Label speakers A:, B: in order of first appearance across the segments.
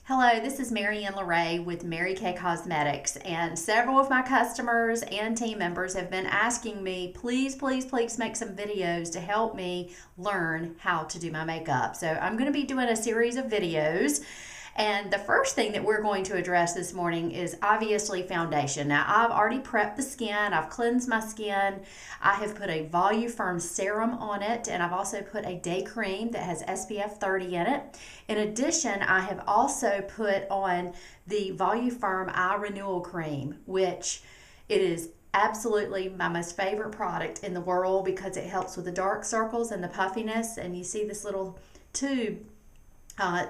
A: Hello, this is Mary Ann LeRae with Mary Kay Cosmetics, and several of my customers and team members have been asking me, please make some videos to help me learn how to do my makeup. So I'm going to be doing a series of videos, and the first thing that we're going to address this morning is obviously foundation. Now, I've already prepped the skin, I've cleansed my skin, I have put a Voluform serum on it, and I've also put a day cream that has SPF 30 in it. In addition, I have also put on the Voluform Eye Renewal Cream, which it is absolutely my most favorite product in the world because it helps with the dark circles and the puffiness. And you see this little tube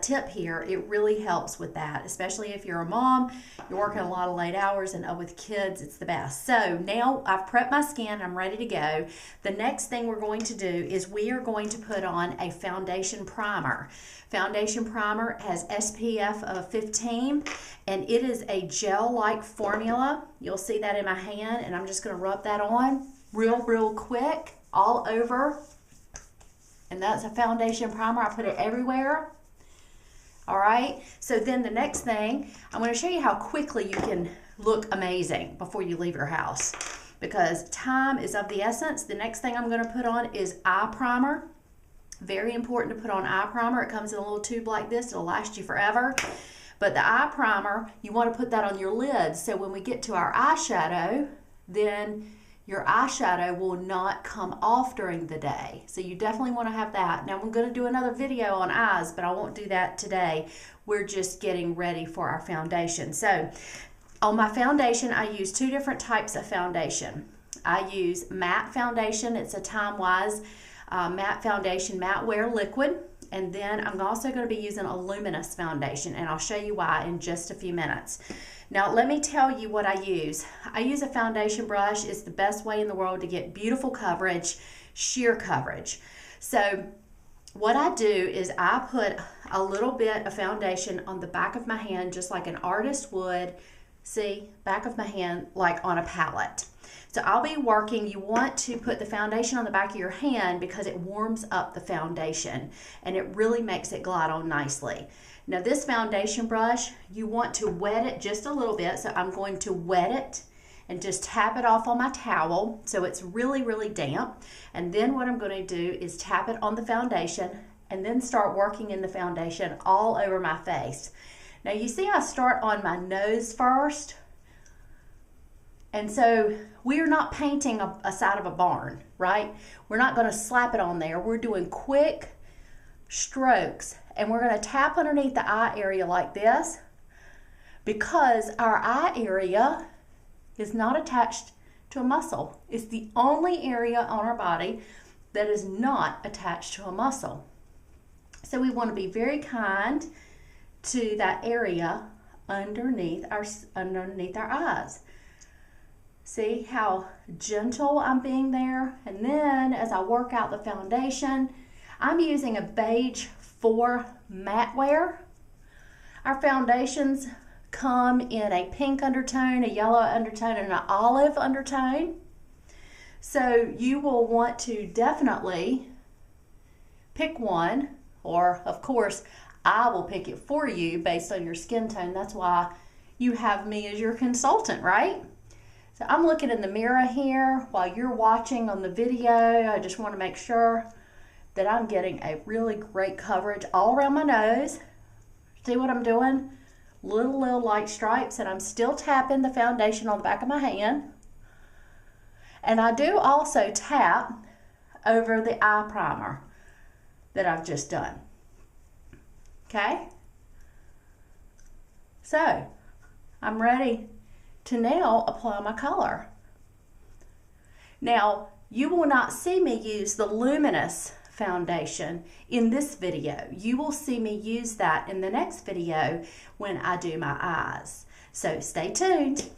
A: tip here, it really helps with that, especially if you're a mom, you're working a lot of late hours, and with kids, it's the best. So now I've prepped my skin, I'm ready to go. The next thing we're going to do is we are going to put on a foundation primer. Foundation primer has SPF of 15, and it is a gel-like formula. You'll see that in my hand, and I'm just going to rub that on real quick all over. And that's a foundation primer. I put it everywhere. All right, so then the next thing, I'm going to show you how quickly you can look amazing before you leave your house, because time is of the essence. The next thing I'm going to put on is eye primer. Very important to put on eye primer. It comes in a little tube like this. It'll last you forever. But the eye primer, you want to put that on your lids, so when we get to our eyeshadow, then your eyeshadow will not come off during the day. So you definitely want to have that. Now I'm going to do another video on eyes, but I won't do that today. We're just getting ready for our foundation. So on my foundation, I use two different types of foundation. I use matte foundation. It's a Time Wise matte foundation, matte wear liquid. And then I'm also going to be using a luminous foundation, and I'll show you why in just a few minutes. Now, let me tell you what I use. I use a foundation brush. It's the best way in the world to get beautiful coverage, sheer coverage. So what I do is I put a little bit of foundation on the back of my hand, just like an artist would. See, back of my hand, like on a palette. So I'll be working, you want to put the foundation on the back of your hand because it warms up the foundation and it really makes it glide on nicely. Now this foundation brush, you want to wet it just a little bit, so I'm going to wet it and just tap it off on my towel so it's really damp. And then what I'm going to do is tap it on the foundation and then start working in the foundation all over my face. Now you see I start on my nose first. And so we're not painting a side of a barn, right? We're not going to slap it on there. We're doing quick strokes, and we're going to tap underneath the eye area like this, because our eye area is not attached to a muscle. It's the only area on our body that is not attached to a muscle. So we want to be very kind to that area underneath our eyes. See how gentle I'm being there? And then as I work out the foundation, I'm using a Beige 4 matte wear. Our foundations come in a pink undertone, a yellow undertone, and an olive undertone. So you will want to definitely pick one, or of course, I will pick it for you based on your skin tone. That's why you have me as your consultant, right? So I'm looking in the mirror here while you're watching on the video. I just want to make sure that I'm getting a really great coverage all around my nose. See what I'm doing? Little light stripes, and I'm still tapping the foundation on the back of my hand. And I do also tap over the eye primer that I've just done. Okay? So, I'm ready to now apply my color. Now, you will not see me use the luminous foundation in this video. You will see me use that in the next video when I do my eyes. So stay tuned.